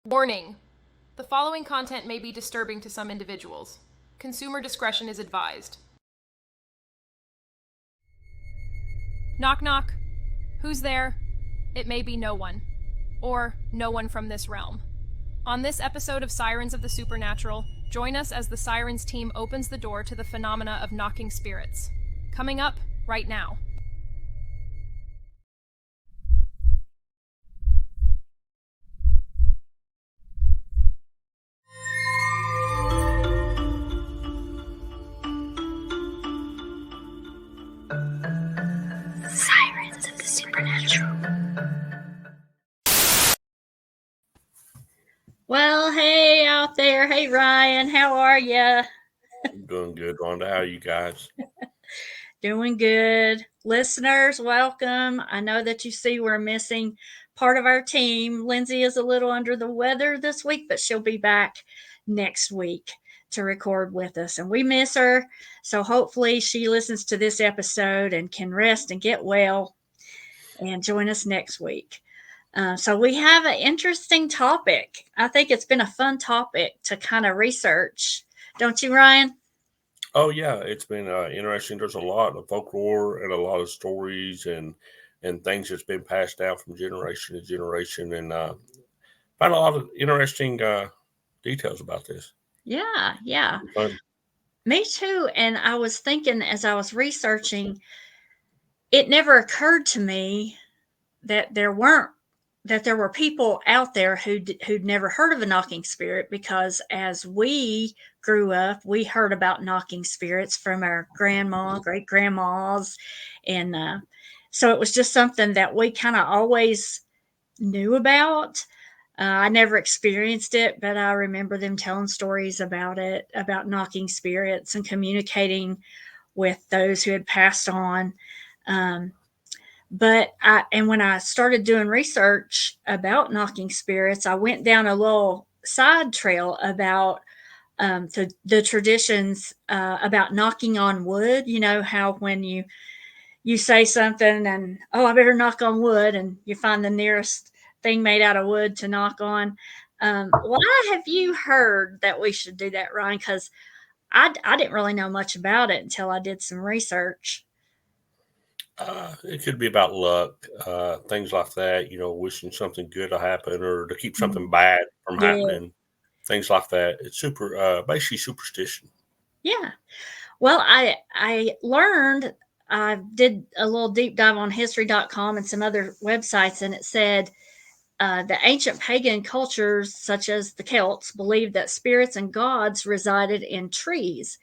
Warning: the following content may be disturbing to some individuals. Consumer discretion is advised. Knock knock. Who's there? It may be no one. Or no one from this realm. On this episode of Sirens of the Supernatural, join us as the Sirens team opens the door to the phenomena of knocking spirits. Coming up right now. Sirens of the Supernatural. Well, hey out there. Hey, Ryan. How are you? Doing good, Rhonda. How are you guys? Doing good. Listeners, welcome. I know that you see we're missing part of our team. Lindsay is a little under the weather this week, but she'll be back next week to record with us. And we miss her. So hopefully she listens to this episode and can rest and get well and join us next week. So we have an interesting topic. I think it's been a fun topic to kind of research. Don't you, Ryan? Oh yeah, it's been interesting. There's a lot of folklore and a lot of stories and things that's been passed down from generation to generation, and found a lot of interesting details about this. Yeah. Fun. Me too. And I was thinking as I was researching, it never occurred to me that there were people out there who'd never heard of a knocking spirit, because as we grew up, we heard about knocking spirits from our grandma, great grandmas, and so it was just something that we kind of always knew about. I never experienced it, but I remember them telling stories about it, about knocking spirits and communicating with those who had passed on. Um, and when I started doing research about knocking spirits, I went down a little side trail about the traditions about knocking on wood. You know how when you say something and, oh, I better knock on wood, and you find the nearest thing made out of wood to knock on. Why have you heard that we should do that, Ryan? Because I didn't really know much about it until I did some research. It could be about luck, things like that. Wishing something good to happen or to keep something Mm. bad from Yeah, happening. Things like that. It's basically superstition. yeah. Well, I learned, I did a little deep dive on history.com and some other websites, and it said the ancient pagan cultures, such as the Celts, believed that spirits and gods resided in trees.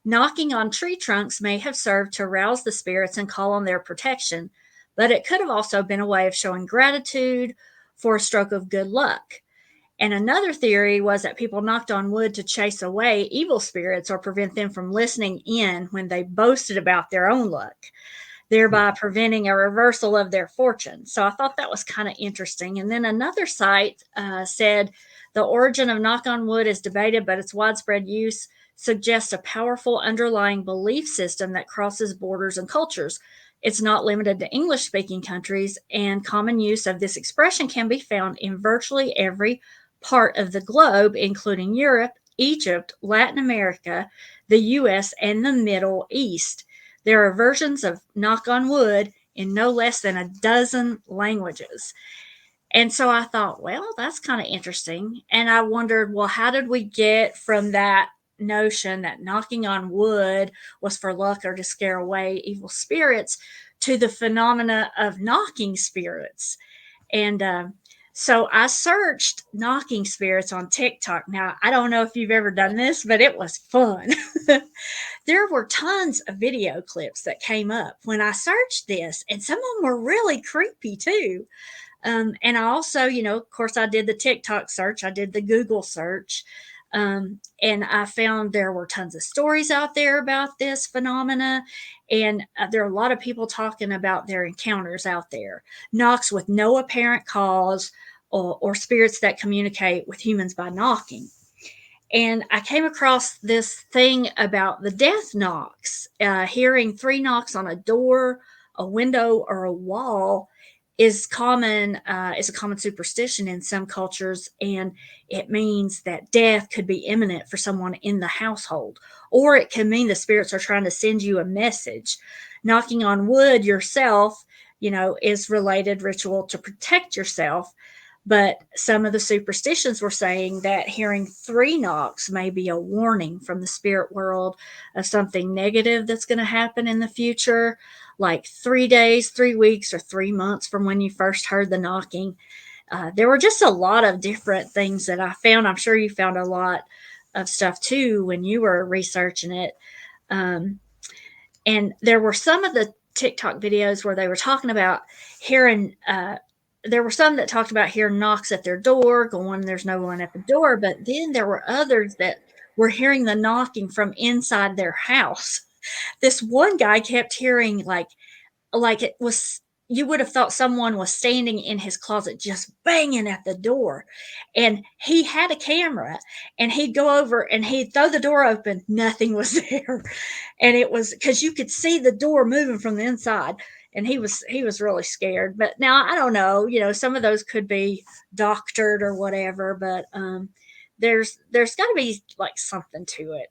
Knocking on tree trunks may have served to arouse the spirits and call on their protection, but it could have also been a way of showing gratitude for a stroke of good luck. And another theory was that people knocked on wood to chase away evil spirits or prevent them from listening in when they boasted about their own luck, Hmm. thereby preventing a reversal of their fortune. So I thought that was kind of interesting. And then another site said the origin of knock on wood is debated, but its widespread use suggests a powerful underlying belief system that crosses borders and cultures. It's not limited to English speaking countries, and common use of this expression can be found in virtually every part of the globe, including Europe, Egypt, Latin America, the US, and the Middle East. There are versions of knock on wood in no less than a dozen languages. And so I thought, well, that's kind of interesting. And I wondered, well, how did we get from that notion that knocking on wood was for luck or to scare away evil spirits to the phenomena of knocking spirits? And so I searched knocking spirits on TikTok. Now, I don't know if you've ever done this, but it was fun. There were tons of video clips that came up when I searched this, and some of them were really creepy too. And I also, of course, I did the TikTok search, I did the Google search, and I found there were tons of stories out there about this phenomena. And there are a lot of people talking about their encounters out there, knocks with no apparent cause, or spirits that communicate with humans by knocking. And I came across this thing about the death knocks, hearing three knocks on a door, a window, or a wall is common is a common superstition in some cultures, and it means that death could be imminent for someone in the household, or it can mean the spirits are trying to send you a message. Knocking on wood yourself, is related ritual to protect yourself. But some of the superstitions were saying that hearing three knocks may be a warning from the spirit world of something negative that's going to happen in the future, like 3 days, 3 weeks, or 3 months from when you first heard the knocking. There were just a lot of different things that I found. I'm sure you found a lot of stuff too when you were researching it. Um, and there were some of the TikTok videos where they were talking about hearing. There were some that talked about hearing knocks at their door, going, "There's no one at the door." But then there were others that were hearing the knocking from inside their house. This one guy kept hearing like it was, you would have thought someone was standing in his closet just banging at the door. And he had a camera, and he'd go over and he'd throw the door open, nothing was there. And it was because you could see the door moving from the inside. And he was really scared. But now I don't know, some of those could be doctored or whatever. But there's got to be like something to it.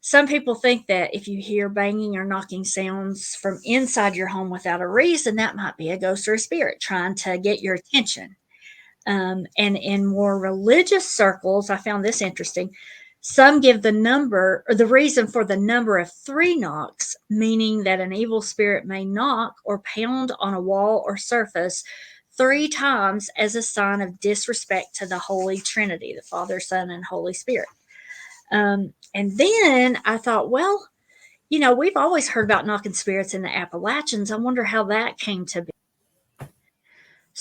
Some people think that if you hear banging or knocking sounds from inside your home without a reason, that might be a ghost or a spirit trying to get your attention. And in more religious circles, I found this interesting. Some give the number or the reason for the number of three knocks, meaning that an evil spirit may knock or pound on a wall or surface 3 times as a sign of disrespect to the Holy Trinity, the Father, Son, and Holy Spirit. And then I thought, well, we've always heard about knocking spirits in the Appalachians. I wonder how that came to be.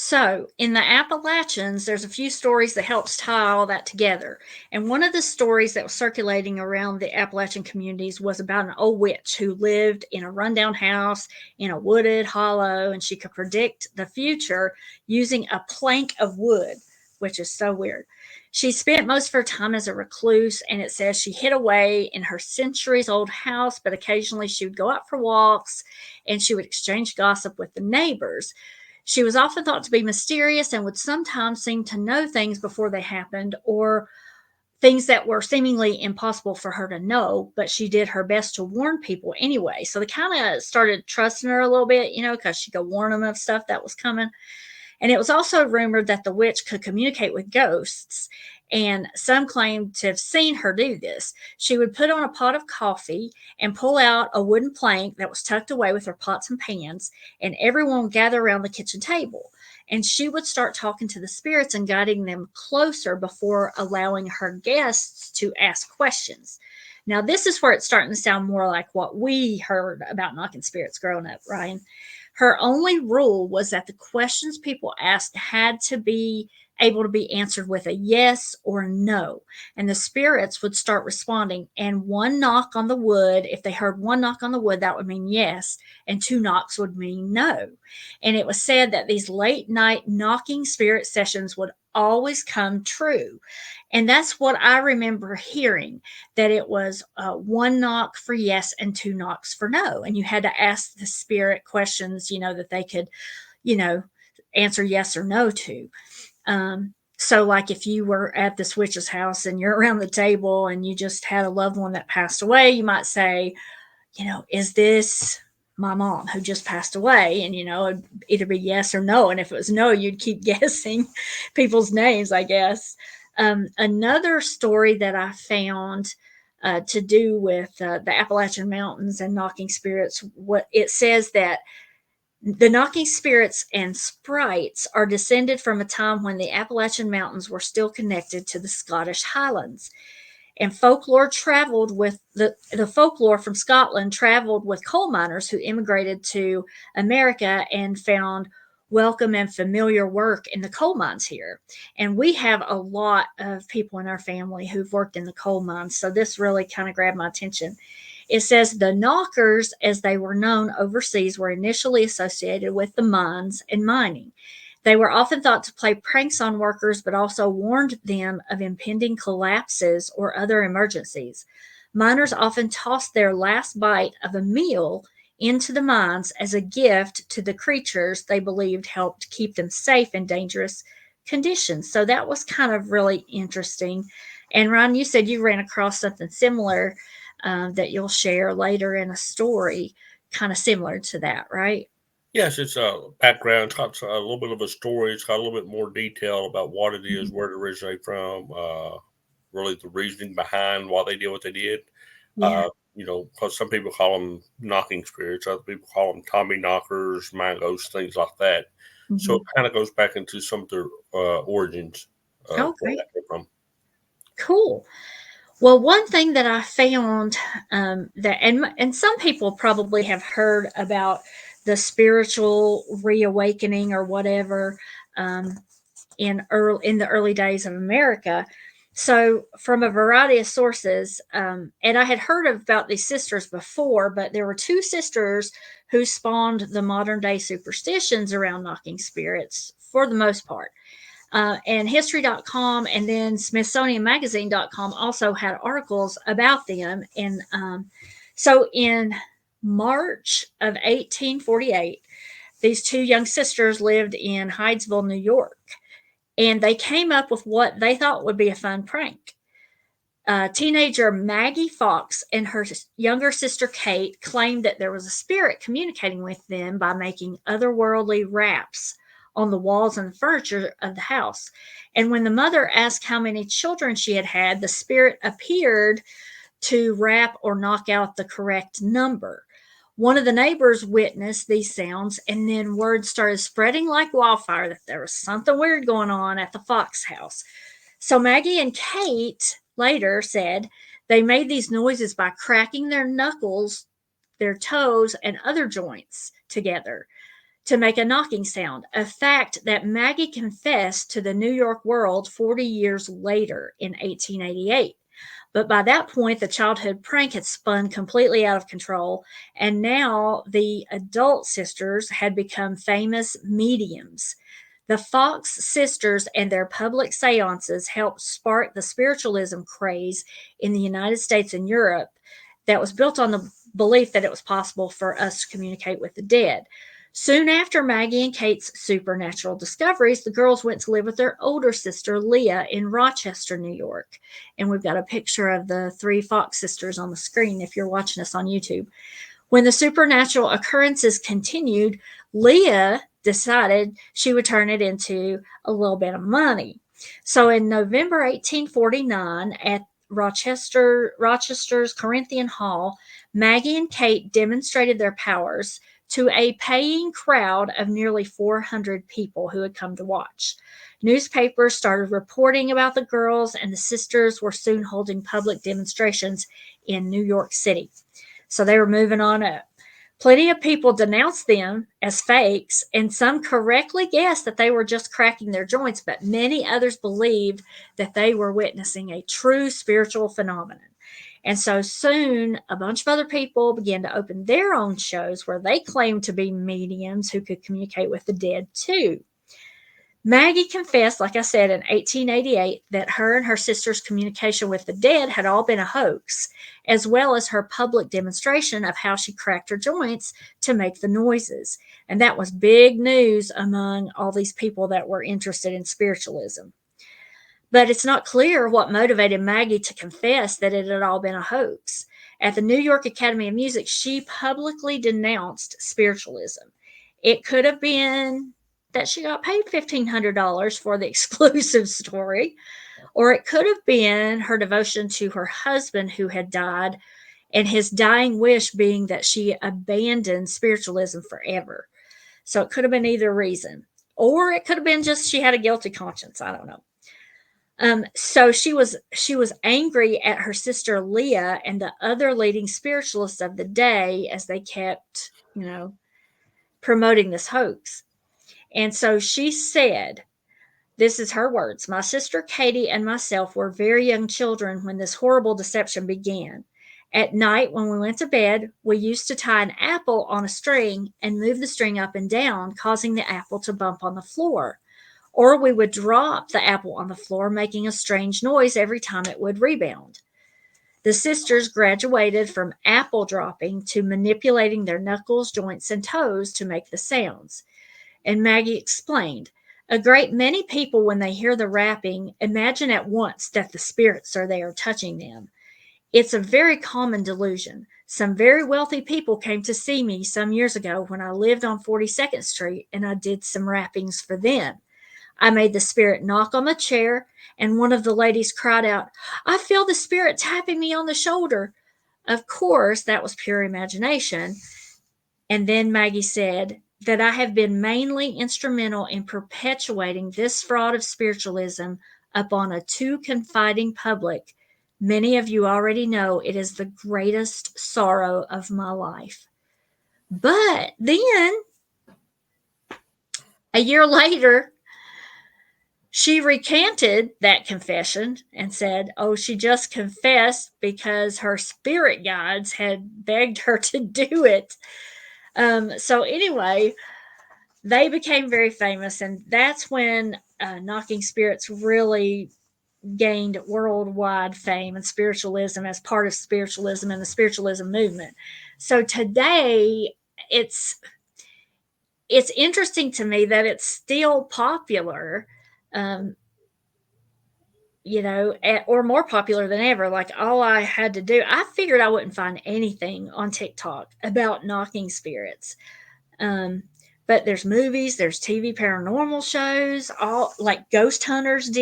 So, in the Appalachians, there's a few stories that helps tie all that together. And one of the stories that was circulating around the Appalachian communities was about an old witch who lived in a rundown house in a wooded hollow, and she could predict the future using a plank of wood, which is so weird. She spent most of her time as a recluse, and it says she hid away in her centuries old house, but occasionally she would go out for walks and she would exchange gossip with the neighbors. She was often thought to be mysterious and would sometimes seem to know things before they happened, or things that were seemingly impossible for her to know, but she did her best to warn people anyway. So they kind of started trusting her a little bit, because she could warn them of stuff that was coming. And it was also rumored that the witch could communicate with ghosts, and some claimed to have seen her do this. She would put on a pot of coffee and pull out a wooden plank that was tucked away with her pots and pans, and everyone would gather around the kitchen table. And she would start talking to the spirits and guiding them closer before allowing her guests to ask questions. Now, this is where it's starting to sound more like what we heard about knocking spirits growing up, Ryan. Her only rule was that the questions people asked had to be able to be answered with a yes or no. And the spirits would start responding. And one knock on the wood, if they heard one knock on the wood, that would mean yes. And 2 knocks would mean no. And it was said that these late night knocking spirit sessions would always come true. And that's what I remember hearing, that it was 1 knock for yes and 2 knocks for no. And you had to ask the spirit questions, that they could, answer yes or no to. So like if you were at this witch's house and you're around the table and you just had a loved one that passed away, you might say, is this my mom who just passed away? And, it'd either be yes or no. And if it was no, you'd keep guessing people's names, I guess. Another story that I found to do with the Appalachian Mountains and knocking spirits, what it says that the knocking spirits and sprites are descended from a time when the Appalachian Mountains were still connected to the Scottish Highlands. And folklore traveled with the folklore from Scotland traveled with coal miners who immigrated to America and found welcome and familiar work in the coal mines here. And we have a lot of people in our family who've worked in the coal mines. So this really kind of grabbed my attention. It says the knockers, as they were known overseas, were initially associated with the mines and mining. They were often thought to play pranks on workers, but also warned them of impending collapses or other emergencies. Miners often tossed their last bite of a meal into the mines as a gift to the creatures they believed helped keep them safe in dangerous conditions. So that was kind of really interesting. And Ron, you said you ran across something similar that you'll share later in a story, kind of similar to that, right? Yes, it's a background. It's got a little bit of a story. It's got a little bit more detail about what it is, Mhm. where it originated from, really the reasoning behind why they did what they did. Yeah. Because some people call them knocking spirits, other people call them Tommy knockers, mangoes, things like that. So it Hmm. kind of goes back into some of their origins of where Okay. that came from. Cool. Well, one thing that I found that, and some people probably have heard about the spiritual reawakening or whatever, um, in the early days of America. So, from a variety of sources, and I had heard about these sisters before, but there were two sisters who spawned the modern day superstitions around knocking spirits for the most part. And history.com and then smithsonianmagazine.com also had articles about them. And so in March of 1848, these two young sisters lived in Hydesville, New York, and they came up with what they thought would be a fun prank. Teenager Maggie Fox and her younger sister Kate claimed that there was a spirit communicating with them by making otherworldly raps on the walls and furniture of the house. And when the mother asked how many children she had had, the spirit appeared to rap or knock out the correct number. One of the neighbors witnessed these sounds, and then word started spreading like wildfire that there was something weird going on at the Fox house. So Maggie and Kate later said they made these noises by cracking their knuckles, their toes, and other joints together to make a knocking sound, a fact that Maggie confessed to the New York World 40 years later in 1888. But by that point, the childhood prank had spun completely out of control, and now the adult sisters had become famous mediums. The Fox sisters and their public seances helped spark the spiritualism craze in the United States and Europe that was built on the belief that it was possible for us to communicate with the dead. Soon after Maggie and Kate's supernatural discoveries, the girls went to live with their older sister, Leah, in Rochester, New York. And we've got a picture of the three Fox sisters on the screen if you're watching us on YouTube. When the supernatural occurrences continued, Leah decided she would turn it into a little bit of money. So in November 1849, at Rochester's Corinthian Hall, Maggie and Kate demonstrated their powers to a paying crowd of nearly 400 people who had come to watch. Newspapers started reporting about the girls, and the sisters were soon holding public demonstrations in New York City. So they were moving on up. Plenty of people denounced them as fakes, and some correctly guessed that they were just cracking their joints, but many others believed that they were witnessing a true spiritual phenomenon. And so soon, a bunch of other people began to open their own shows where they claimed to be mediums who could communicate with the dead too. Maggie confessed, like I said, in 1888 that her and her sister's communication with the dead had all been a hoax, as well as her public demonstration of how she cracked her joints to make the noises. And that was big news among all these people that were interested in spiritualism. But it's not clear what motivated Maggie to confess that it had all been a hoax. At the New York Academy of Music, she publicly denounced spiritualism. It could have been that she got paid $1,500 for the exclusive story, or it could have been her devotion to her husband who had died, and his dying wish being that she abandoned spiritualism forever. So it could have been either reason, or it could have been just she had a guilty conscience. I don't know. So she was angry at her sister Leah and the other leading spiritualists of the day as they kept, promoting this hoax. And so she said, this is her words: my sister Katie and myself were very young children when this horrible deception began. At night, when we went to bed, we used to tie an apple on a string and move the string up and down, causing the apple to bump on the floor. Or we would drop the apple on the floor, making a strange noise every time it would rebound. The sisters graduated from apple dropping to manipulating their knuckles, joints, and toes to make the sounds. And Maggie explained, a great many people, when they hear the rapping, imagine at once that the spirits are there touching them. It's a very common delusion. Some very wealthy people came to see me some years ago when I lived on 42nd Street, and I did some rappings for them. I made the spirit knock on the chair, and one of the ladies cried out, I feel the spirit tapping me on the shoulder. Of course, that was pure imagination. And then Maggie said that I have been mainly instrumental in perpetuating this fraud of spiritualism upon a too confiding public. Many of you already know it is the greatest sorrow of my life. But then, a year later, she recanted that confession and said, oh, she just confessed because her spirit guides had begged her to do it. So, anyway, they became very famous, and that's when knocking spirits really gained worldwide fame and spiritualism as part of spiritualism and the spiritualism movement. So today, it's interesting to me that it's still popular, um, or more popular than ever. Like, all I had to do, I figured I wouldn't find anything on TikTok about knocking spirits. Um, but there's movies, there's TV paranormal shows, all like Ghost Hunters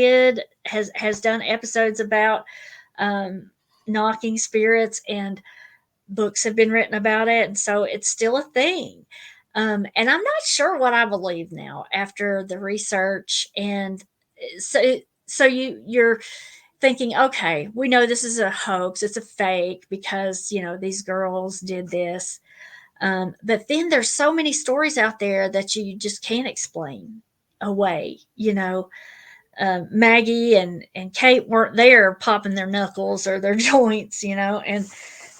has done episodes about knocking spirits, and books have been written about it, and so it's still a thing. And I'm not sure what I believe now after the research, and so you're thinking, okay, we know this is a hoax, it's a fake because these girls did this. But then there's so many stories out there that you just can't explain away. Maggie and Kate weren't there popping their knuckles or their joints, and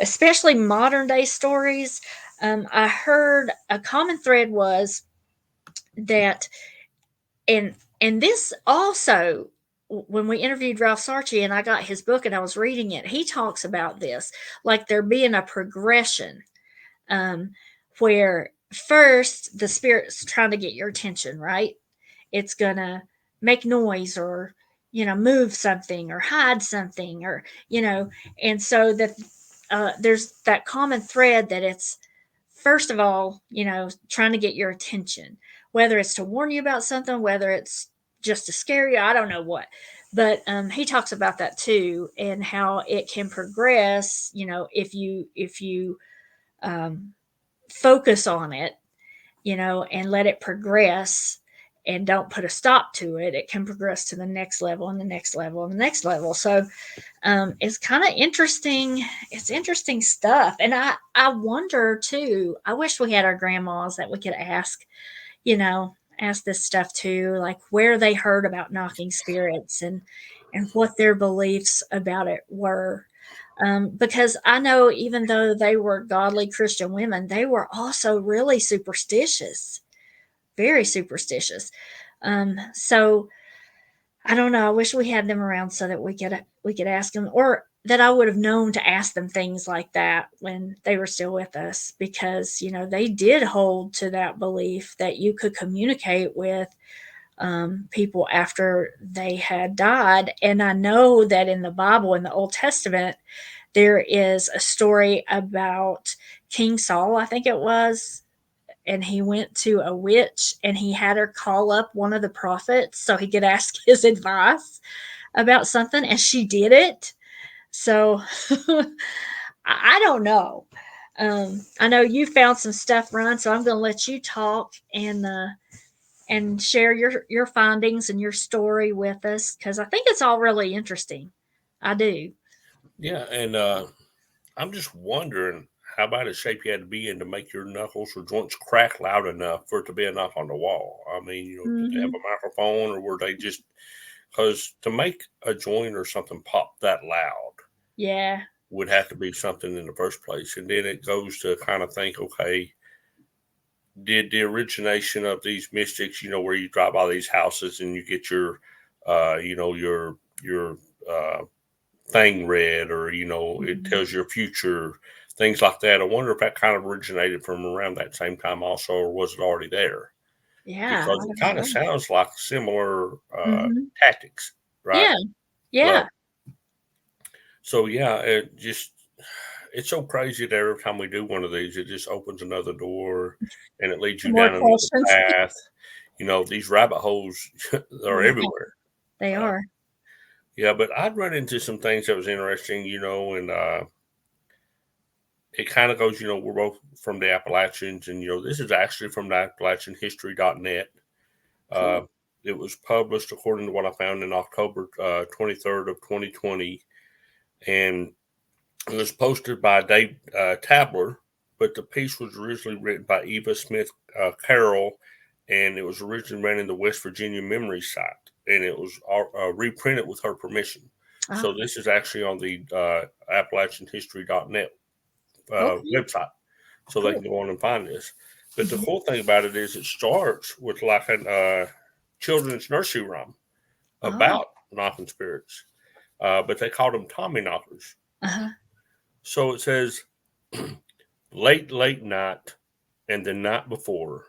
especially modern day stories. I heard a common thread was that, and this also, when we interviewed Ralph Sarchi and I got his book and I was reading it, he talks about this, like there being a progression, where first the spirit's trying to get your attention, right? It's gonna make noise, or move something or hide something, or and so that there's that common thread that it's first of all trying to get your attention, whether it's to warn you about something, whether it's just to scare you, I don't know what. But he talks about that too, and how it can progress, if you focus on it, and let it progress and don't put a stop to it, it can progress to the next level and the next level and the next level. So it's kind of interesting. It's interesting stuff. And I wonder too, I wish we had our grandmas that we could ask this stuff too, like where they heard about knocking spirits and what their beliefs about it were. Because I know even though they were godly Christian women, they were also really superstitious, very superstitious. So I don't know. I wish we had them around so that we could ask them, or that I would have known to ask them things like that when they were still with us, because they did hold to that belief that you could communicate with people after they had died. And I know that in the Bible, in the Old Testament, there is a story about King Saul, I think it was, and he went to a witch and he had her call up one of the prophets so he could ask his advice about something, and she did it. So I don't know. I know you found some stuff, Ron, so I'm going to let you talk and share your findings and your story with us, because I think it's all really interesting. I do. Yeah, and I'm just wondering how about a shape you had to be in to make your knuckles or joints crack loud enough for it to be a knock on the wall. I mean, did they have Mm-hmm. a microphone, or were they just, because to make a joint or something pop that loud Yeah. would have to be something in the first place. And then it goes to kind of think, okay, did the origination of these mystics, where you drive by these houses and you get your, your uh, thing read, or it tells your future, things like that. I wonder if that kind of originated from around that same time also, or was it already there? Yeah, Because I it don't kind of know. sounds like similar Mhm. tactics, right? Yeah, yeah. But so yeah, it's so crazy that every time we do one of these, it just opens another door and it leads you More down another questions. path. These rabbit holes are Yeah, everywhere. they Uh, are. yeah, but I'd run into some things that was interesting, and it kind of goes, we're both from the Appalachians, and this is actually from the AppalachianHistory.net. Uh, Cool. it was published, according to what I found, in October 23rd of 2020, and it was posted by Dave Tabler, but the piece was originally written by Eva Smith Carroll, and it was originally ran in the West Virginia Memory site, and it was reprinted with her permission. Ah, So this is actually on the AppalachianHistory.net okay. website, so they Cool. can go on and find this. But the Mhm. cool thing about it is it starts with like a children's nursery rhyme Oh, about knocking spirits, but they called them Tommy knockers. uh-huh. So it says, late, late night and the night before,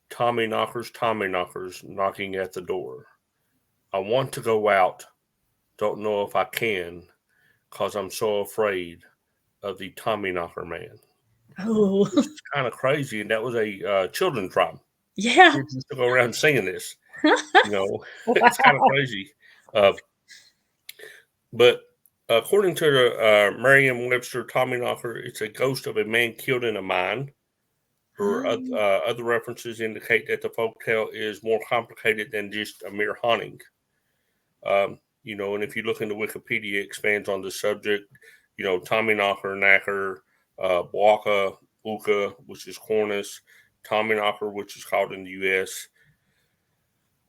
Tommy knockers, knocking at the door. I want to go out, don't know if I can, 'cause I'm so afraid of the Tommy knocker man. Oh, Which is kind of crazy, and that was a children's rhyme. yeah. Kids used to go around singing this. It's kind of Wow. crazy. Uh, but according to the Merriam-Webster Tommy knocker, it's a ghost of a man killed in a mine. Or Um, other references indicate that the folktale is more complicated than just a mere haunting. And if you look into Wikipedia, it expands on the subject. Tommy knocker, knacker, Waka, Uka, which is Cornish, Tommy knocker, which is called in the U.S.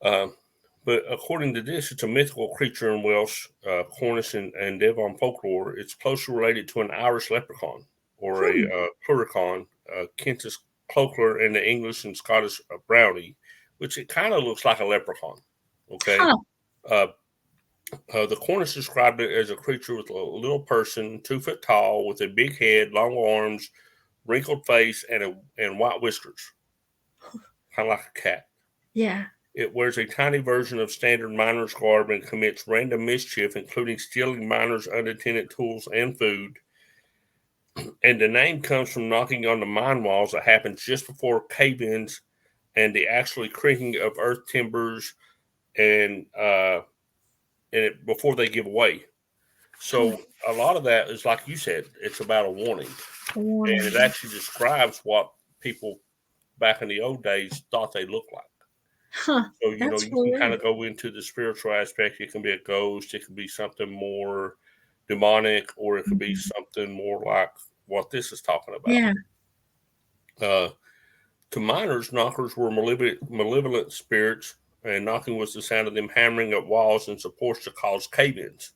Um, but according to this, it's a mythical creature in Welsh, Cornish, and Devon folklore. It's closely related to an Irish leprechaun or a hmm. pluricon, Kentis cloakler, and the English and Scottish brownie, which it kind of looks like a leprechaun. Okay. Huh. Uh, the Cornish described it as a creature with a little person, 2 foot tall, with a big head, long arms, wrinkled face, and white whiskers, kind of like a cat. Yeah. It wears a tiny version of standard miner's garb and commits random mischief, including stealing miners' unattended tools and food. And the name comes from knocking on the mine walls that happens just before cave-ins and the actually creaking of earth timbers and before they give away. Huh. So a lot of that is like you said, it's about a warning, A and warning. it actually describes what people back in the old days thought they looked like. Huh. So, That's you can kind really of go into the spiritual aspect. It can be a ghost, it could be something more demonic, or it could be mhm. something more like what this is talking about. Yeah. Uh, to miners, knockers were malevolent spirits, and knocking was the sound of them hammering at walls and supports to cause cave ins.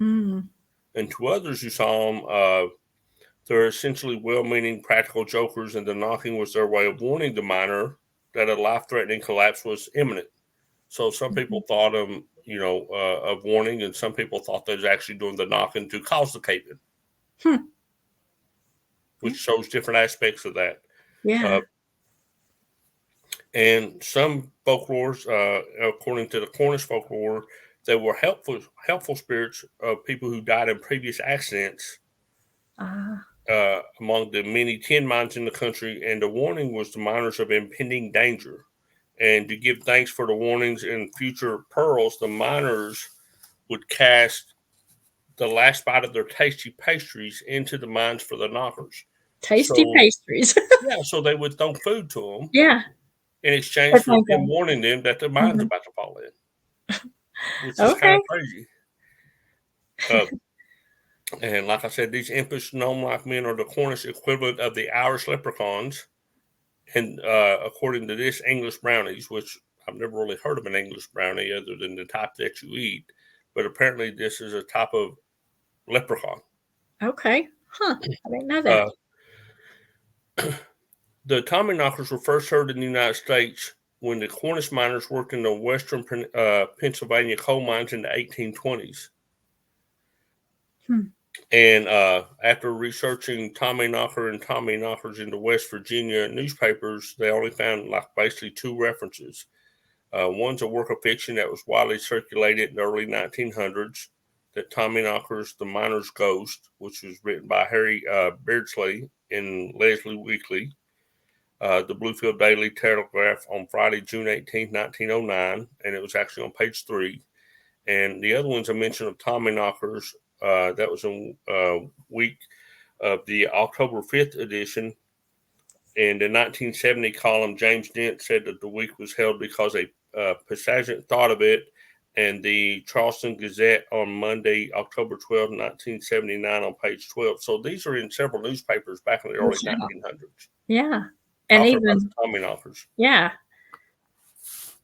Mm. And to others who saw them, they're essentially well meaning practical jokers, and the knocking was their way of warning the miner that a life threatening collapse was imminent. So some people Mhm. thought of warning, and some people thought they was actually doing the knocking to cause the cave in, Hmm. which shows different aspects of that. Yeah. Uh, and some folklores, according to the Cornish folklore, they were helpful spirits of people who died in previous accidents Ah. among the many tin mines in the country. And the warning was the miners of impending danger. And to give thanks for the warnings and future pearls, the miners would cast the last bite of their tasty pastries into the mines for the knockers. Tasty So pastries. yeah, so they would throw food to them Yeah. in exchange For for them thinking. warning them that the mine's Mhm. about to fall in, which is kind Okay. of crazy. Uh, and like I said, these impish gnome-like men are the Cornish equivalent of the Irish leprechauns, and according to this, English brownies, which I've never really heard of an English brownie other than the type that you eat, but apparently this is a type of leprechaun. Okay. Huh. I didn't know that. Uh, The Tommyknockers were first heard in the United States when the Cornish miners worked in the western Pennsylvania coal mines in the 1820s. And after researching Tommy Knocker and Tommy Knockers in the West Virginia newspapers, they only found like basically 2 references. One's a work of fiction that was widely circulated in the early 1900s, that Tommy Knocker's The Miner's Ghost, which was written by Harry Beardsley in Leslie Weekly, the Bluefield Daily Telegraph on Friday, June 18, 1909, and it was actually on page 3. And the other one's a mention of Tommy Knockers. That was in week of the October 5th edition. In the 1970 column, James Dent said that the week was held because a passagent thought of it, and the Charleston Gazette on Monday, October 12, 1979, on page 12. So these are in several newspapers back in the early 1900s. Yeah. And Talking even about the Tommy Knockers. Yeah.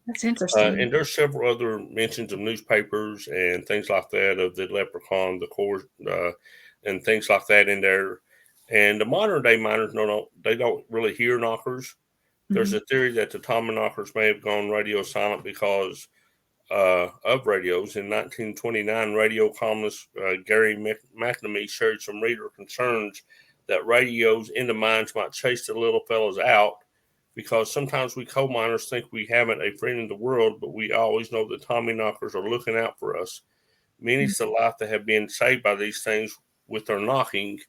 That's interesting. And there's several other mentions of newspapers and things like that, of the leprechaun, the core, and things like that in there. And the modern day miners they don't really hear knockers. There's a theory that the Tommy Knockers may have gone radio silent because of radios. In 1929, radio columnist Gary McNamee shared some reader concerns that radios in the mines might chase the little fellas out, because sometimes we coal miners think we haven't a friend in the world, but we always know that Tommy Knockers are looking out for us. Many's the life that have been saved by these things with their knocking.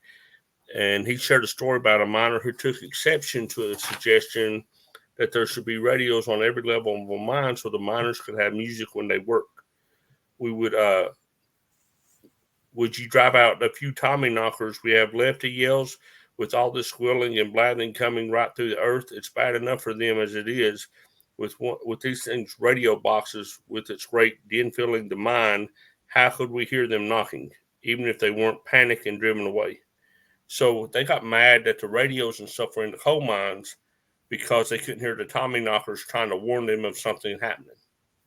And he shared a story about a miner who took exception to the suggestion that there should be radios on every level of a mine so the miners could have music when they work. We would you drive out a few Tommy Knockers we have left, he yells, with all this squealing and blathering coming right through the earth. It's bad enough for them as it is. With these things, radio boxes with its great din filling the mine, how could we hear them knocking, even if they weren't panicked and driven away? So they got mad that the radios and stuff were in the coal mines because they couldn't hear the Tommy Knockers trying to warn them of something happening.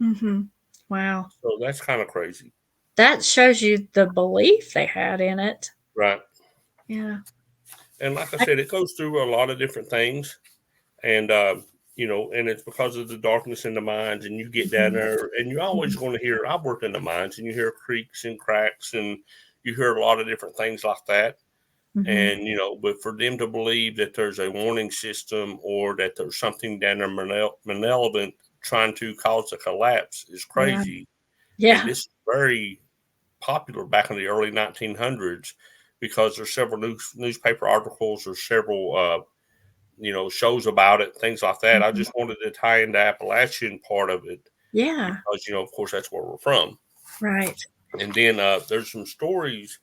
Mm-hmm. Wow. So that's kind of crazy. That shows you the belief they had in it. Right. Yeah. And like I said, it goes through a lot of different things. And, and it's because of the darkness in the mines, and you get down there and you're always going to hear, I've worked in the mines, and you hear creaks and cracks, and you hear a lot of different things like that. Mm-hmm. And, but for them to believe that there's a warning system or that there's something down there malevolent trying to cause a collapse is crazy. Yeah. And this is very popular back in the early 1900s because there's several newspaper articles or several, shows about it, things like that. I just wanted to tie in the Appalachian part of it. Yeah. Because, of course, that's where we're from. Right. And then there's some stories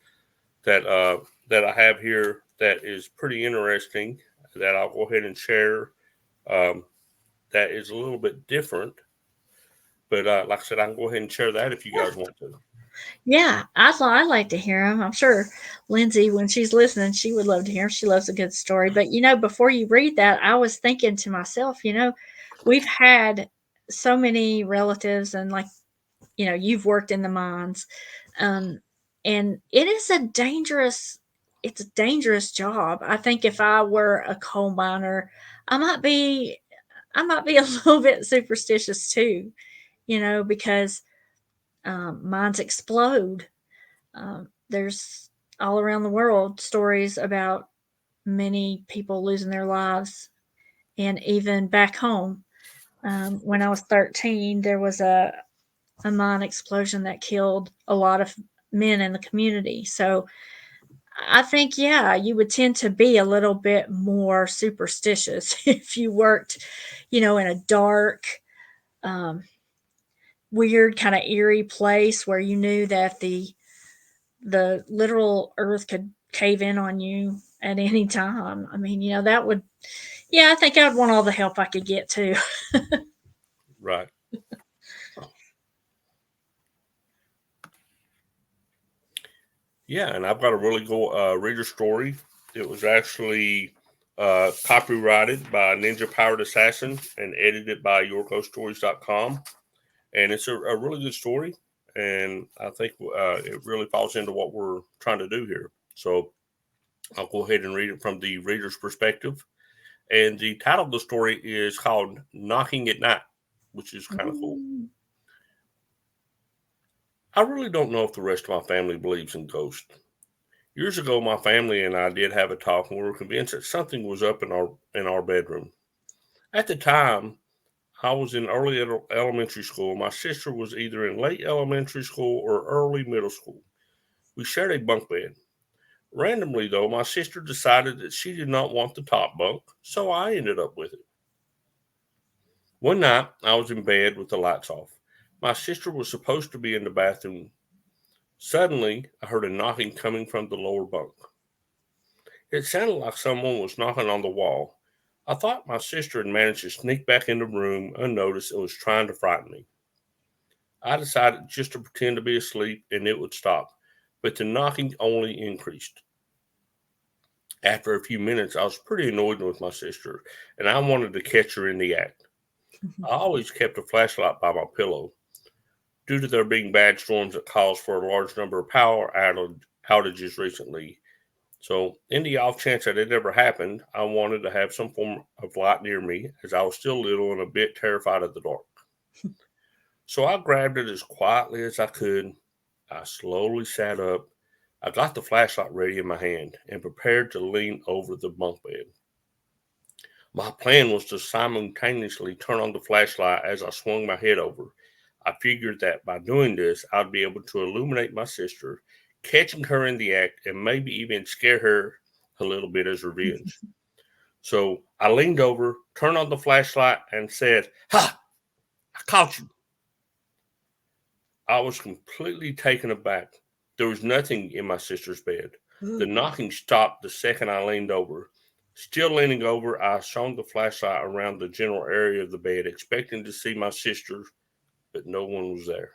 that I have here that is pretty interesting that I'll go ahead and share. That is a little bit different. But like I said, I can go ahead and share that if you guys want to. Yeah, I'd like to hear them. I'm sure Lindsay, when she's listening, she would love to hear them. She loves a good story. But, before you read that, I was thinking to myself, we've had so many relatives, and you've worked in the mines. And it is it's a dangerous job. I think if I were a coal miner, I might be a little bit superstitious too, because mines explode. There's all around the world stories about many people losing their lives, and even back home. When I was 13, there was a mine explosion that killed a lot of men in the community. So I think, you would tend to be a little bit more superstitious if you worked, in a dark, weird, kind of eerie place where you knew that the literal earth could cave in on you at any time. I mean, that would, I think I'd want all the help I could get too. Right. Yeah, and I've got a really cool reader story. It was actually copyrighted by Ninja Powered Assassin and edited by YorkoStories.com. And it's a really good story. And I think it really falls into what we're trying to do here. So I'll go ahead and read it from the reader's perspective. And the title of the story is called Knocking at Night, which is kind of cool. I really don't know if the rest of my family believes in ghosts. Years ago, my family and I did have a talk, and we were convinced that something was up in our bedroom. At the time, I was in early elementary school. My sister was either in late elementary school or early middle school. We shared a bunk bed. Randomly, though, my sister decided that she did not want the top bunk, so I ended up with it. One night, I was in bed with the lights off. My sister was supposed to be in the bathroom. Suddenly, I heard a knocking coming from the lower bunk. It sounded like someone was knocking on the wall. I thought my sister had managed to sneak back in the room unnoticed and was trying to frighten me. I decided just to pretend to be asleep and it would stop, but the knocking only increased. After a few minutes, I was pretty annoyed with my sister, and I wanted to catch her in the act. I always kept a flashlight by my pillow. Due to there being bad storms that caused for a large number of outages recently, so in the off chance that it ever happened, I wanted to have some form of light near me as I was still little and a bit terrified of the dark. So I grabbed it as quietly as I could. I slowly sat up. I got the flashlight ready in my hand and prepared to lean over the bunk bed. My plan was to simultaneously turn on the flashlight as I swung my head over. I figured that by doing this, I'd be able to illuminate my sister, catching her in the act, and maybe even scare her a little bit as revenge. So I leaned over, turned on the flashlight, and said, "Ha! I caught you." I was completely taken aback. There was nothing in my sister's bed. The knocking stopped the second I leaned over. Still leaning over, I shone the flashlight around the general area of the bed, expecting to see my sister, but no one was there.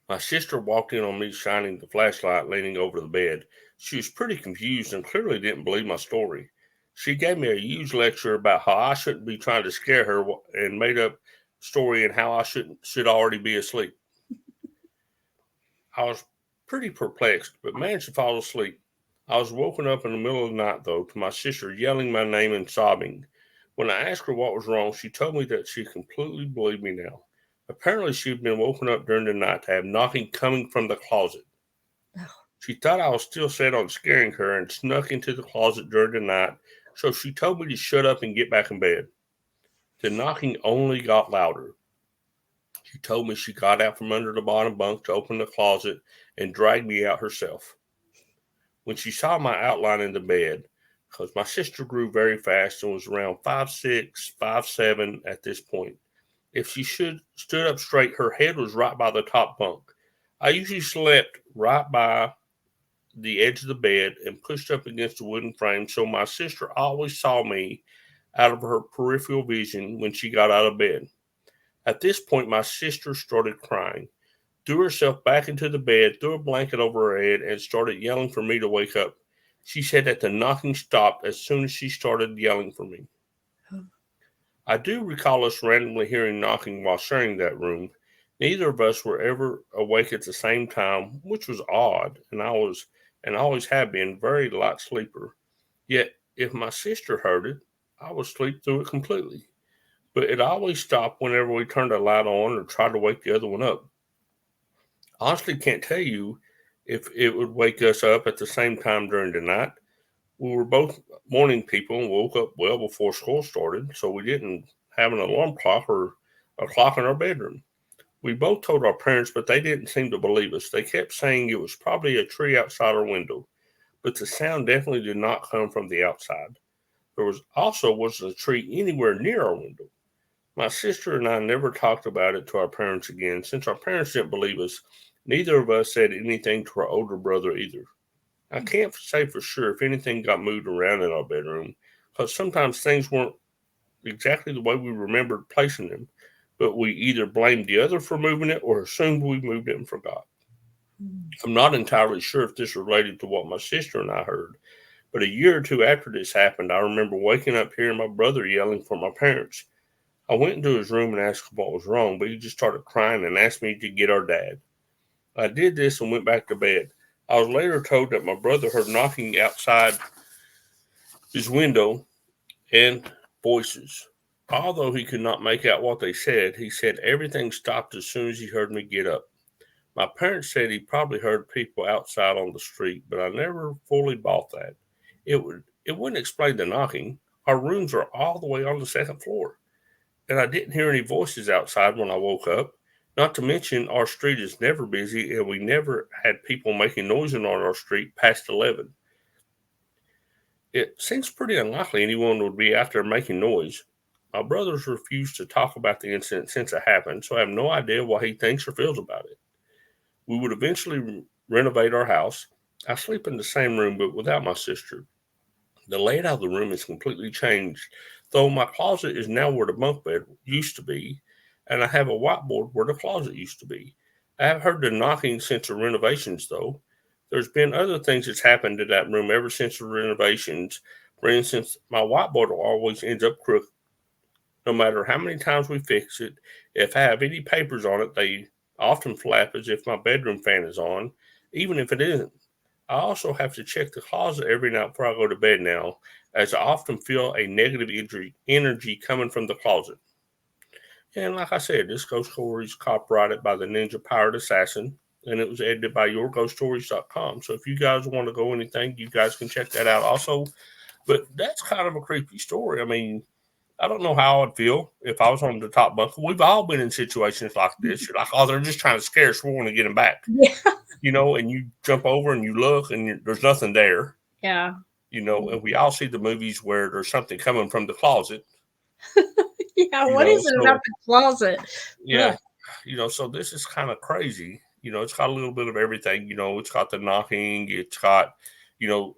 My sister walked in on me shining the flashlight, leaning over the bed. She was pretty confused and clearly didn't believe my story. She gave me a huge lecture about how I shouldn't be trying to scare her and made up story and how I should already be asleep. I was pretty perplexed, but managed to fall asleep. I was woken up in the middle of the night, though, to my sister yelling my name and sobbing. When I asked her what was wrong, she told me that she completely believed me now. Apparently, she had been woken up during the night to have knocking coming from the closet. She thought I was still set on scaring her and snuck into the closet during the night, so she told me to shut up and get back in bed. The knocking only got louder. She told me she got out from under the bottom bunk to open the closet and dragged me out herself. When she saw my outline in the bed, because my sister grew very fast and was around 5'6", 5'7" at this point. If she stood up straight, her head was right by the top bunk. I usually slept right by the edge of the bed and pushed up against the wooden frame, so my sister always saw me out of her peripheral vision when she got out of bed. At this point, my sister started crying, threw herself back into the bed, threw a blanket over her head, and started yelling for me to wake up. She said that the knocking stopped as soon as she started yelling for me. I do recall us randomly hearing knocking while sharing that room. Neither of us were ever awake at the same time, which was odd, and I was, and always have been, very light sleeper. Yet, if my sister heard it, I would sleep through it completely. But it always stopped whenever we turned a light on or tried to wake the other one up. Honestly, can't tell you if it would wake us up at the same time during the night. We were both morning people and woke up well before school started, so we didn't have an alarm clock or a clock in our bedroom. We both told our parents, but they didn't seem to believe us. They kept saying it was probably a tree outside our window, but the sound definitely did not come from the outside. There was also wasn't a tree anywhere near our window. My sister and I never talked about it to our parents again. Since our parents didn't believe us, neither of us said anything to our older brother either. I can't say for sure if anything got moved around in our bedroom, because sometimes things weren't exactly the way we remembered placing them, but we either blamed the other for moving it or assumed we moved it and forgot. I'm not entirely sure if this related to what my sister and I heard, but a year or two after this happened, I remember waking up hearing my brother yelling for my parents. I went into his room and asked him what was wrong, but he just started crying and asked me to get our dad. I did this and went back to bed. I was later told that my brother heard knocking outside his window and voices. Although he could not make out what they said, he said everything stopped as soon as he heard me get up. My parents said he probably heard people outside on the street, but I never fully bought that. It wouldn't explain the knocking. Our rooms are all the way on the second floor, and I didn't hear any voices outside when I woke up. Not to mention, our street is never busy, and we never had people making noise on our street past 11. It seems pretty unlikely anyone would be out there making noise. My brothers refused to talk about the incident since it happened, so I have no idea what he thinks or feels about it. We would eventually renovate our house. I sleep in the same room but without my sister. The layout of the room is completely changed, though my closet is now where the bunk bed used to be, and I have a whiteboard where the closet used to be. I have heard the knocking since the renovations, though. There's been other things that's happened to that room ever since the renovations. For instance, my whiteboard always ends up crooked. No matter how many times we fix it, if I have any papers on it, they often flap as if my bedroom fan is on, even if it isn't. I also have to check the closet every night before I go to bed now, as I often feel a negative energy coming from the closet. And like I said, this ghost story is copyrighted by the Ninja Pirate Assassin, and it was edited by yourghoststories.com. So if you guys want to go anything, you guys can check that out also. But that's kind of a creepy story. I mean, I don't know how I'd feel if I was on the top bunk. We've all been in situations like this. You're like, oh, they're just trying to scare us. We want to get them back, Yeah. and you jump over and you look and there's nothing there, Yeah. and we all see the movies where there's something coming from the closet, Yeah. What is it about so the closet? yeah, Ugh. so this is kind of crazy. It's got a little bit of everything. It's got the knocking, it's got,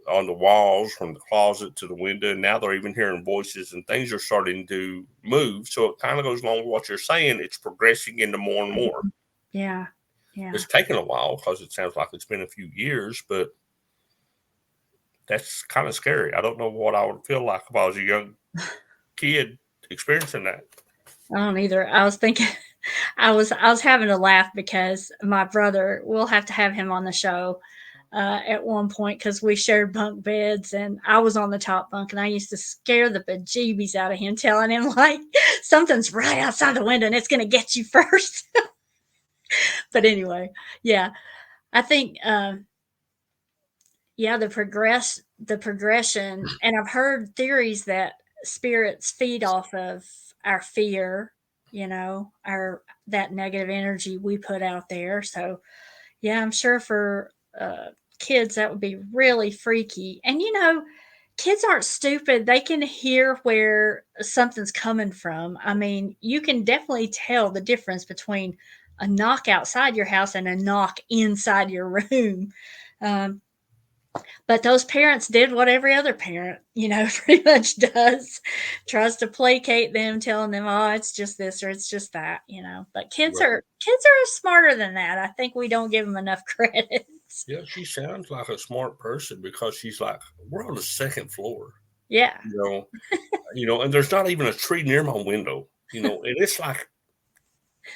on the walls from the closet to the window. And now they're even hearing voices and things are starting to move. So it kind of goes along with what you're saying. It's progressing into more and more. Yeah. Yeah. It's taken a while because it sounds like it's been a few years, but that's kind of scary. I don't know what I would feel like if I was a young kid experiencing that. I don't either. I was thinking, I was having to laugh because my brother, we'll have to have him on the show at one point because we shared bunk beds and I was on the top bunk and I used to scare the bejeebies out of him, telling him like something's right outside the window and it's going to get you first. But anyway, yeah, I think yeah, the progression, and I've heard theories that spirits feed off of our fear, our that negative energy we put out there. So yeah, I'm sure for kids that would be really freaky. And kids aren't stupid. They can hear where something's coming from. I mean, you can definitely tell the difference between a knock outside your house and a knock inside your room. Um, but those parents did what every other parent, pretty much does. Tries to placate them, telling them, "Oh, it's just this or it's just that." But Right. kids are smarter than that. I think we don't give them enough credit. Yeah, she sounds like a smart person because she's like, we're on the second floor, Yeah. you know, and there's not even a tree near my window, and it's like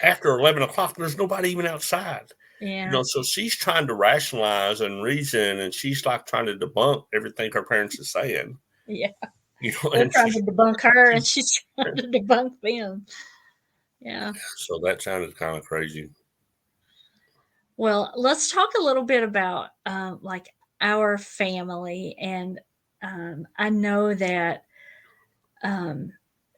after 11 o'clock, there's nobody even outside, Yeah. so she's trying to rationalize and reason, and she's like trying to debunk everything her parents are saying, Yeah. They're and trying to debunk her and she's trying to debunk them. Yeah. so that sounded kind of crazy. Well, let's talk a little bit about like our family. And I know that um,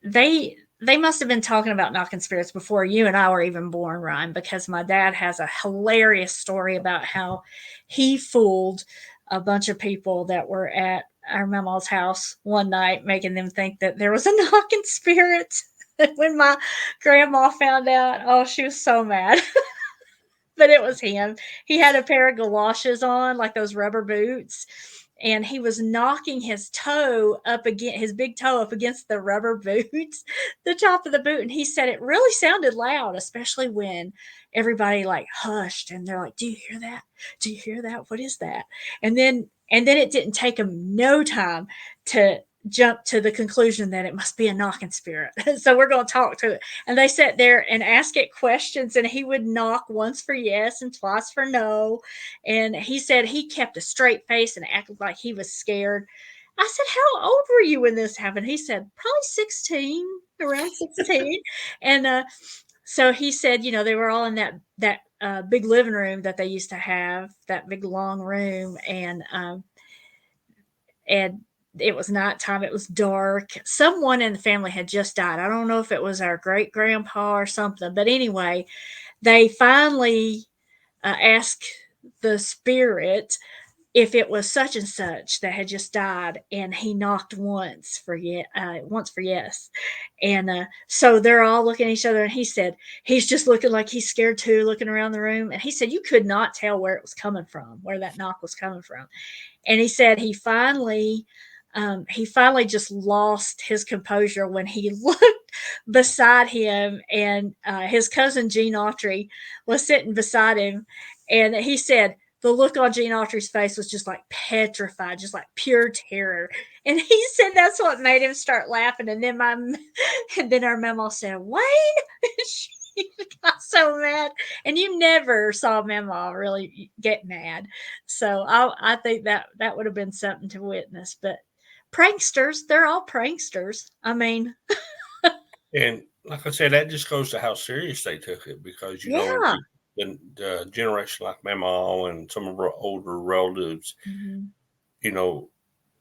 they must have been talking about knocking spirits before you and I were even born, Ryan, because my dad has a hilarious story about how he fooled a bunch of people that were at our mama's house one night, making them think that there was a knocking spirit. When my grandma found out, oh, she was so mad. But it was him. He had a pair of galoshes on, like those rubber boots, and he was knocking his toe up against his big toe up against the rubber boots, the top of the boot. And he said it really sounded loud, especially when everybody like hushed and they're like, "Do you hear that? Do you hear that? What is that?" And then it didn't take him no time to jump to the conclusion that it must be a knocking spirit. So we're going to talk to it. And they sat there and ask it questions, and he would knock once for yes and twice for no. And he said he kept a straight face and acted like he was scared. I said, "How old were you when this happened?" He said, "Probably 16, around 16." And so he said, they were all in that big living room that they used to have, that big long room, and it was nighttime. It was dark. Someone in the family had just died. I don't know if it was our great grandpa or something, but anyway, they finally asked the spirit if it was such and such that had just died, and he knocked once for yes, and so they're all looking at each other, and he said he's just looking like he's scared too, looking around the room, and he said you could not tell where it was coming from, where that knock was coming from, and he said he finally just lost his composure when he looked beside him, and his cousin Gene Autry was sitting beside him, and he said the look on Gene Autry's face was just like petrified, just like pure terror. And he said that's what made him start laughing. And then and then our mama said, Wayne, she got so mad. And you never saw mama really get mad. So I think that would have been something to witness. But pranksters, they're all pranksters. I mean, And like I said, that just goes to how serious they took it because, yeah. the generation like my mom and some of our older relatives, Mm-hmm. you know,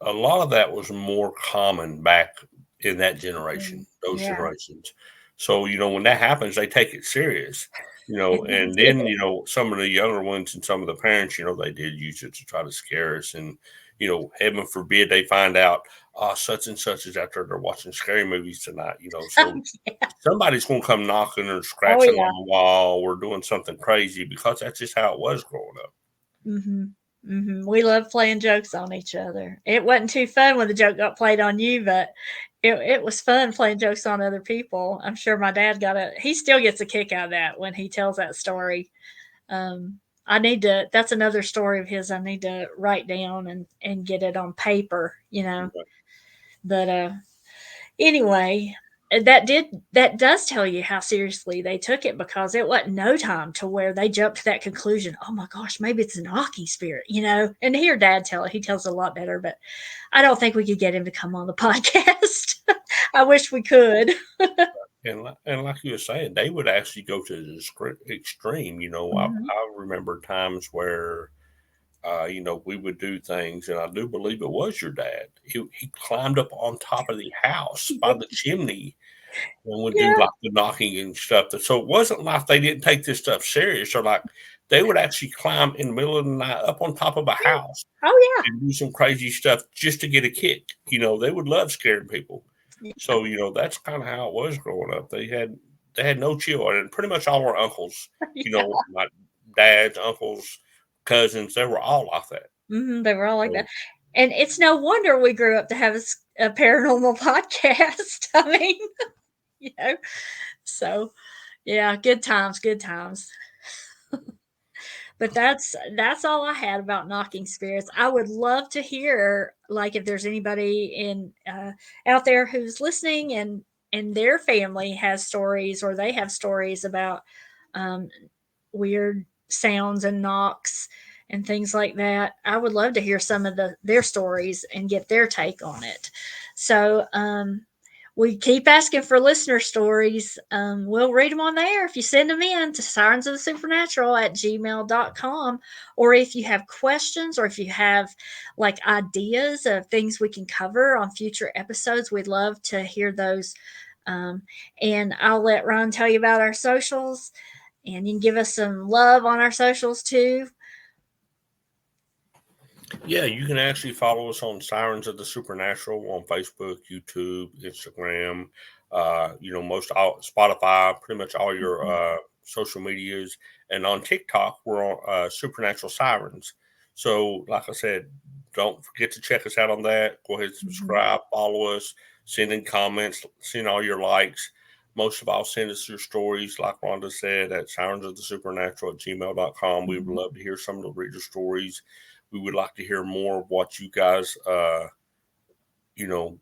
a lot of that was more common back in that generation, those Yeah. generations. So, when that happens, they take it serious, And and they then, some of the younger ones and some of the parents, they did use it to try to scare us. And, heaven forbid they find out, such and such is out there, they're watching scary movies tonight, so did. somebody's going to come knocking or Oh, scratching yeah. on the wall or doing something crazy because that's just how it was growing up. Mm-hmm. Mm-hmm. We love playing jokes on each other. It wasn't too fun when the joke got played on you, but it was fun playing jokes on other people. I'm sure my dad he still gets a kick out of that when he tells that story. That's another story of his I need to write down and get it on paper, But anyway, that does tell you how seriously they took it because it wasn't no time to where they jumped to that conclusion. Oh my gosh, maybe it's a knocking spirit. And to hear Dad tell it, he tells it a lot better. But I don't think we could get him to come on the podcast. I wish we could. And like you were saying, they would actually go to the extreme. Mhm. I remember times where, we would do things, and I do believe it was your dad. He climbed up on top of the house by the chimney and would do Yeah. like the knocking and stuff. So it wasn't like they didn't take this stuff serious. Or like they would actually climb in the middle of the night up on top of a house Oh and do some crazy stuff just to get a kick. They would love scaring people. yeah. So, that's kind of how it was growing up. They had no chill, and pretty much all our uncles, Yeah. my dad's uncles, cousins, they were all like that. They were all like So, that. And it's no wonder we grew up to have a paranormal podcast. I mean, you know. So, yeah, good times, good times. But that's all I had about knocking spirits. I would love to hear, like, if there's anybody in out there who's listening and their family has stories or they have stories about um, weird sounds and knocks and things like that. I would love to hear some of their stories and get their take on it. So we keep asking for listener stories. We'll read them on there if you send them in to sirens of the supernatural at gmail.com. Or if you have questions or if you have like ideas of things we can cover on future episodes, we'd love to hear those. Um, and I'll let Ron tell you about our socials, and you can give us some love on our socials too. yeah, you can actually follow us on Sirens of the Supernatural on Facebook, YouTube, Instagram, most all Spotify, pretty much all your Mhm. social medias. And on TikTok, we're on Supernatural Sirens. So, like I said, don't forget to check us out on that. Go ahead and Mhm. subscribe, follow us, send in comments, send all your likes. Most of all, send us your stories, like Rhonda said, at sirens of the supernatural at gmail.com. We would Mhm. love to hear some of the reader stories. We would like to hear more of what you guys,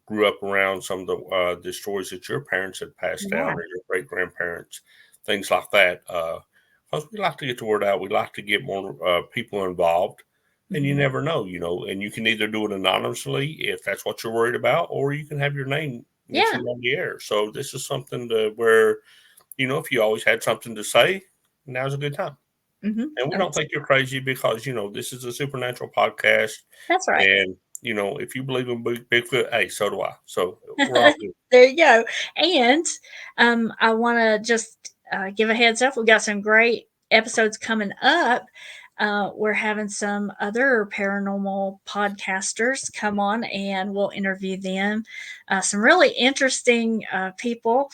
grew up around, some of the stories that your parents had passed down Yeah. or your great grandparents, things like that. Because we like to get the word out. We like to get more people involved. And you Mhm. never know, and you can either do it anonymously if that's what you're worried about, or you can have your name Yeah. mentioned on the air. So this is something where, if you always had something to say, now's a good time. Mhm. And we don't think you're crazy because, this is a supernatural podcast. That's right. And, if you believe in Bigfoot, hey, so do I. So we're all good. There you go. And I want to just give a heads up. We've got some great episodes coming up. We're having some other paranormal podcasters come on and we'll interview them. Some really interesting people.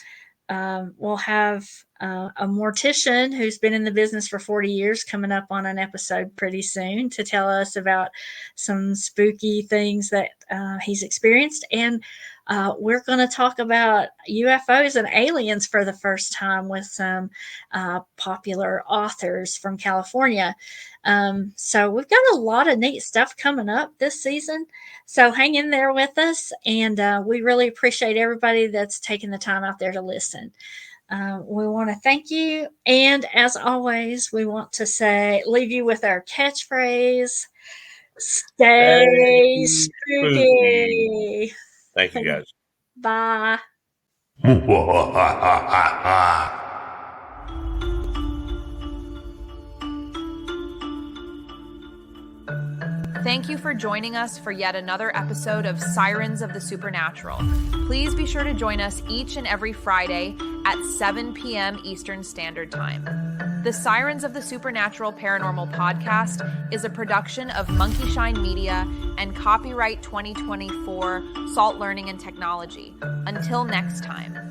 We'll have a mortician who's been in the business for 40 years coming up on an episode pretty soon to tell us about some spooky things that he's experienced. And we're going to talk about UFOs and aliens for the first time with some popular authors from California. So we've got a lot of neat stuff coming up this season. So hang in there with us. And we really appreciate everybody that's taking the time out there to listen. We want to thank you. And as always, we want to leave you with our catchphrase, stay spooky. Thank you, guys. Bye. Thank you for joining us for yet another episode of Sirens of the Supernatural. Please be sure to join us each and every Friday at 7 p.m. Eastern Standard Time. The Sirens of the Supernatural Paranormal Podcast is a production of Monkey Shine Media and copyright 2024 Salt Learning and Technology. Until next time.